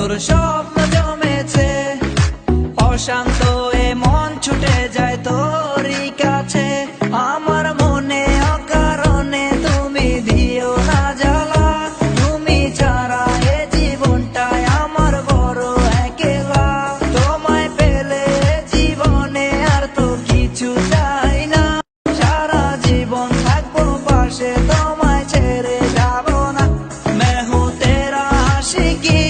তোর স্বপ্ন জমেছে অশান্ত এ মন ছুটে যায় তোরই কাছে আমার মনে অকারণে তুমি দিও না জ্বালা তুমি ছাড়া এ জীবনটায় আমার বড় একলা তোমায় পেলে জীবনে আর তো কিছু চাই না সারা জীবন থাকবো পাশে তোমায় ছেড়ে যাব না मैं हूँ तेरा आशिकी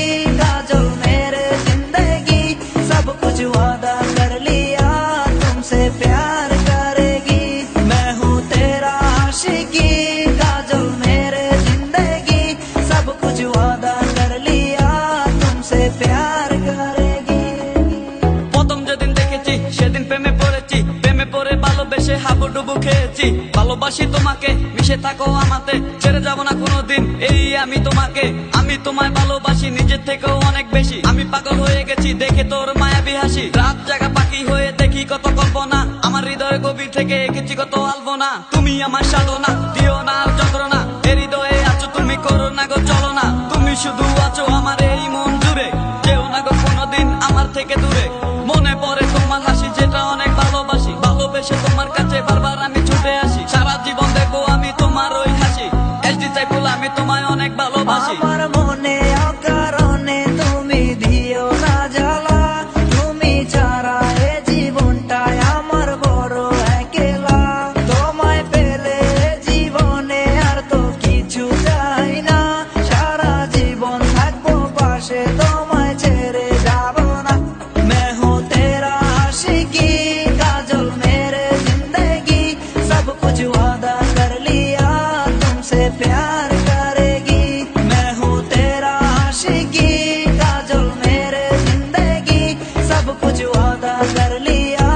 काजल मेरे जिंदगी सब कुछ वादा कर लिया तुमसे प्यार करेगी मैं हूँ तेरा आशिकी काजल मेरे जिंदगी सब कुछ वादा कर लिया तुमसे प्यार करेगी প্রথম যেদিন দেখেছি সেদিন প্রেমে পড়েছি প্রেমে পড়ে ভালোবেসে হাবুডুবু খেয়েছি ভালোবাসি তোমাকে মিশে থাকো আমাতে ছেড়ে যাব না কোনোদিন এই আমি তোমাকে আমি তোমায় ভালোবাসি নিজের থেকেও অনেক বেশি আমি পাগল হয়ে গেছি দেখে তোর মায়াবী হাসি রাত জাগা পাখি হয়ে দেখি কত কল্পনা আমার হৃদয়ের গভীর থেকে এঁকেছি কত আলপনা তুমি আমার সাধনা দিও না আর যন্ত্রণা এ হৃদয়ে আছো তুমি করো না গো চলো না তুমি শুধু আছো আমার এই মন জুড়ে কেউ না গো কোনোদিন আমার থেকে দূরে মনে পড়ে তোমার হাসি যেটা অনেক ভালোবাসি ভালোবেসে তোমার কাছে বারবার আমি ছুটে আসি সারা জীবন দেখবো আমি তোমার ওই হাসি এসডি চাইপুল আমি তোমায় অনেক ভালোবাসি আমার মনে অকারণে তুমি দিও না জ্বালা তুমি ছাড়া এ জীবনটায় আমার বড় একলা তোমায় পেলে জীবনে আর তো কিছু চাই না সারা জীবন থাকবো পাশে তোমায় ছেড়ে যাব না मैं हूँ तेरा आशिकी काजल मेरे जिंदगी सब कुछ वादा कर लिया तुमसे प्यार करेगी मैं हूँ तेरा आशिकी काजल मेरे जिंदगी सब कुछ वादा कर लिया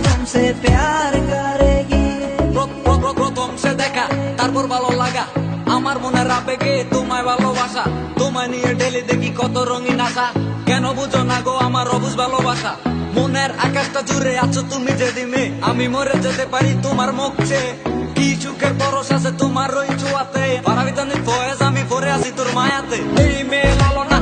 तुमसे प्यार करेगी প্রথম সে দেখা তারপর ভালো লাগা আমার মনের আবেগে তোমায় ভালোবাসা তোমায় নিয়ে ডেলি দেখি কত রঙিন আশা কেন বুঝো না গো আমার অবুঝ ভালোবাসা মনের আকাশটা জুড়ে আছো তুমি যেদিনে আমি মরে যেতে পারি তোমার মুখ চেয়ে কি সুখের পরশ আছে তোমার ওই ছোঁয়াতে পারাবিতানি ফয়েজ আমি পরে আছি তোর মায়াতে এই মেয়ে লালনা